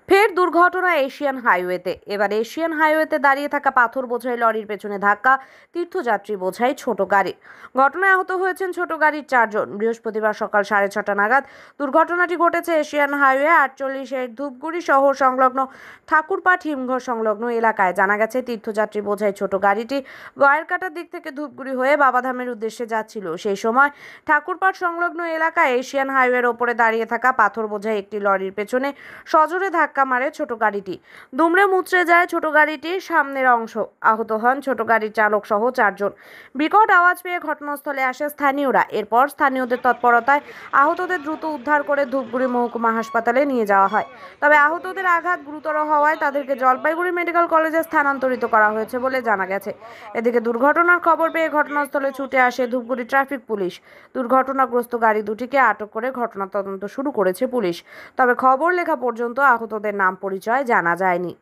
ফের দুর্ঘটনা এশিয়ান হাইওয়েতে। এবার এশিয়ান হাইওয়েতে দাঁড়িয়ে থাকা পাথর বোঝাই লরির পেছনে ধাক্কা তীর্থযাত্রী বোঝাই ছোট গাড়ি। ঘটনায় আহত হয়েছেন ছোট গাড়ির 4 জন। বৃহস্পতিবার সকাল 6:30 নাগাদ দুর্ঘটনাটি ঘটেছে এশিয়ান হাইওয়ে 48-এর ধূপগুড়ি শহর সংলগ্ন ঠাকুরপাট হিমঘর সংলগ্ন এলাকায়। জানা গেছে, তীর্থযাত্রী বোঝাই ছোট গাড়িটি গয়েরকাটার দিক থেকে ধূপগুড়ি হয়ে বাবাধামের উদ্দেশ্যে যাচ্ছিল। সেই সময় ঠাকুরপাট সংলগ্ন এলাকায় এশিয়ান হাইওয়ের ওপরে দাঁড়িয়ে থাকা পাথর বোঝাই একটি লরির পেছনে সজোরে ধাক্কা মারে ছোট গাড়িটি। দুমড়ে মুচড়ে যায় ছোট গাড়িটির সামনের অংশ। আহত হন ছোট গাড়ির চালক সহ 4 জন। বিকট আওয়াজ পেয়ে ঘটনাস্থলে আসে স্থানীয়রা। এরপর স্থানীয়দের তৎপরতায় আহতদের দ্রুত উদ্ধার করে ধূপগুড়ি মহকুমা হাসপাতালে নিয়ে যাওয়া হয়। তবে আহতদের আঘাত গুরুতর হওয়ায় তাদেরকে জলপাইগুড়ি মেডিকেল কলেজে স্থানান্তরিত করা হয়েছে বলে জানা গেছে। এদিকে দুর্ঘটনার খবর পেয়ে ঘটনাস্থলে ছুটে আসে ধূপগুড়ি ট্রাফিক পুলিশ। দুর্ঘটনাগ্রস্ত গাড়ি দুটিকে আটক করে ঘটনা তদন্ত শুরু করেছে পুলিশ। তবে খবর লেখা পর্যন্ত আহতদের নাম পরিচয় জানা যায়নি।